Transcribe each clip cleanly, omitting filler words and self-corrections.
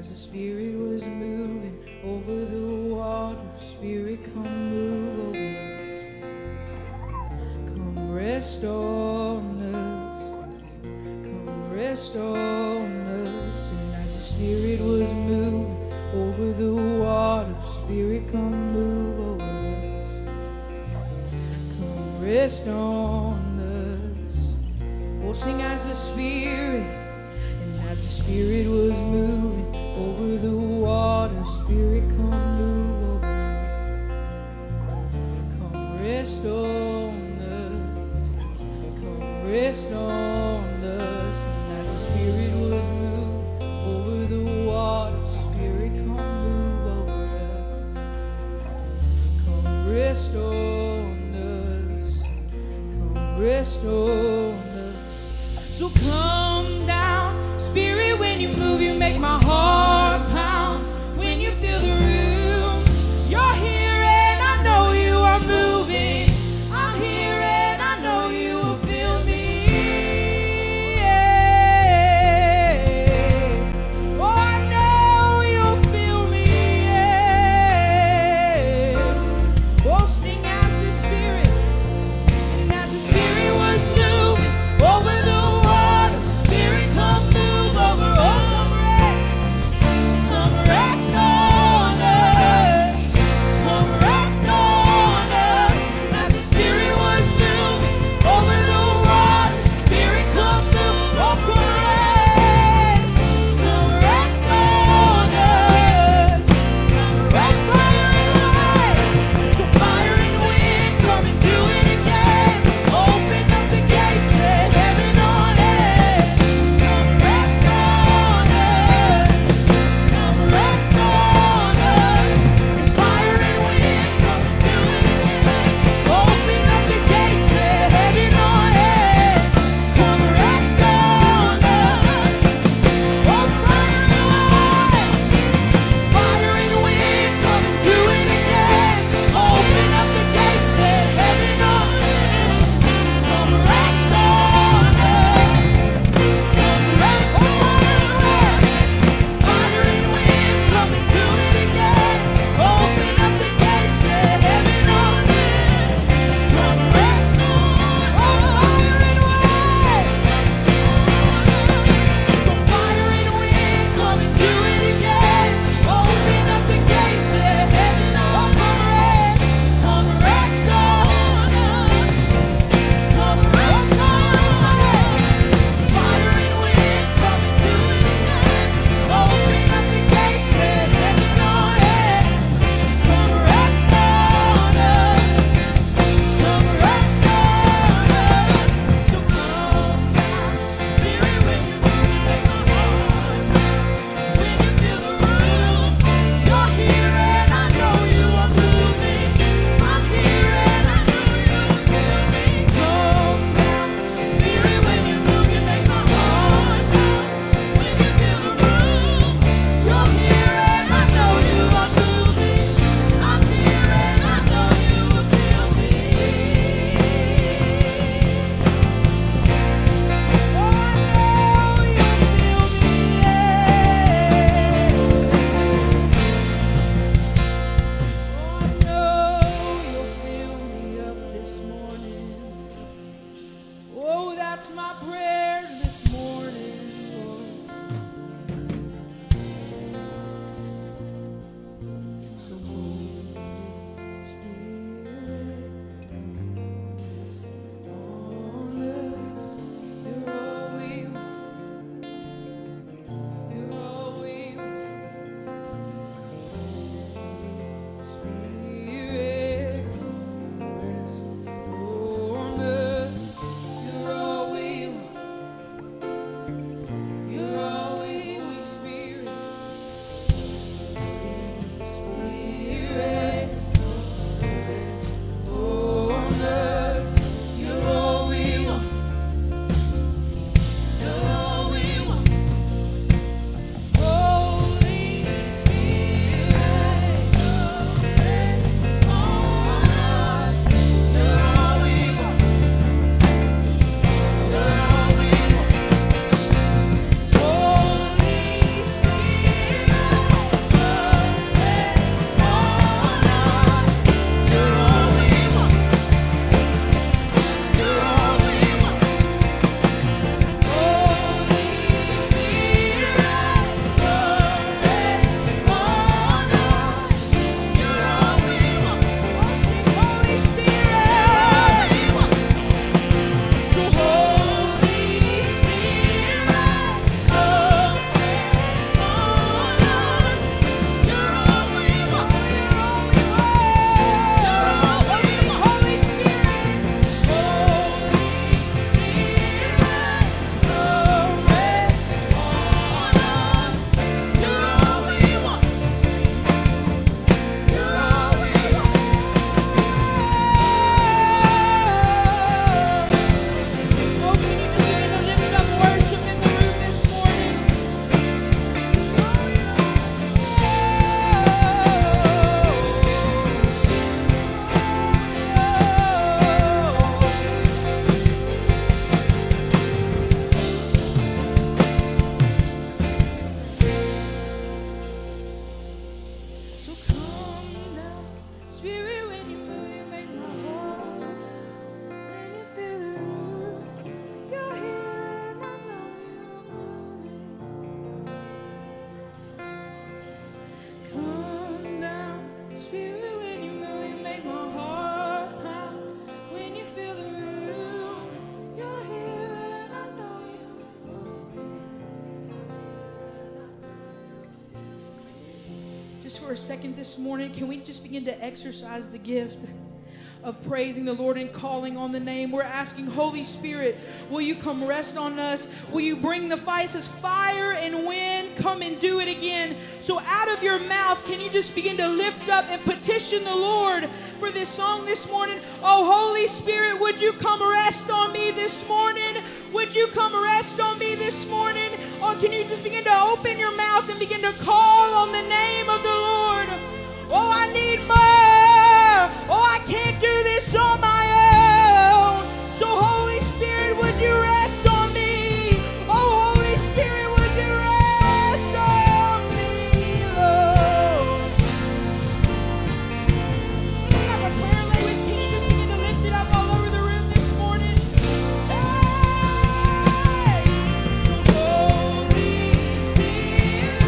as the Spirit was moving over the water, Spirit, come move over us. Come rest on us. Come rest on us. And as the Spirit was moving over the water, Spirit, come move over us. Come rest on us. Oh, sing as the Spirit. As the Spirit was moving over the water, Spirit, come move over us. Come rest on us. Come rest on us. And as the Spirit was moving over the water, Spirit, come move over us. Come rest on us. Come rest on us. So come down, Spirit, when you move, you make my Just for a second this morning, can we just begin to exercise the gift of praising the Lord and calling on the name? We're asking, Holy Spirit, will you come rest on us? Will you bring the fire? It says fire and wind, come and do it again. So out of your mouth, can you just begin to lift up and petition the Lord for this song this morning? Oh, Holy Spirit, would you come rest on me this morning? Would you come rest on me this morning? Or can you just begin to open your mouth and begin to call on the name of the Lord? Oh, I need more. Oh, I can't do this on my own. So, Holy Spirit, would you rest on me? Oh, Holy Spirit, would you rest on me, Lord? We have a prayer language. Can you just begin to lift it up all over the room this morning? Hey! So, Holy Spirit,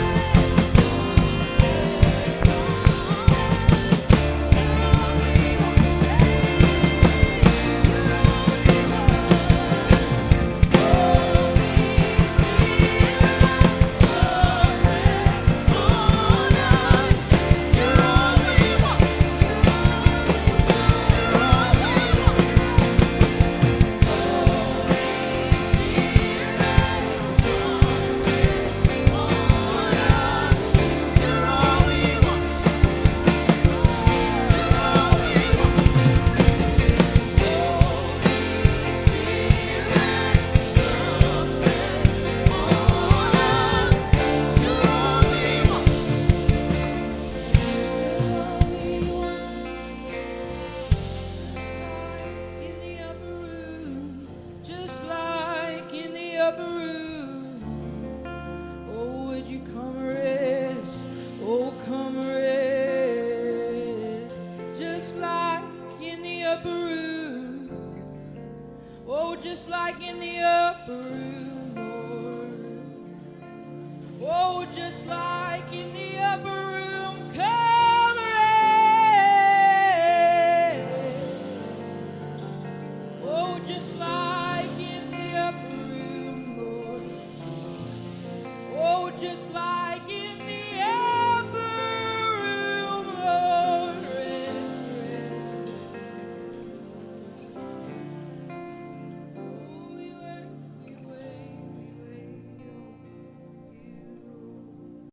just like in the upper room. Oh, would you come rest? Oh, come rest. Just like in the upper room. Oh, just like in the upper room, Lord. Oh, just like in the upper room. Come rest. Oh, just like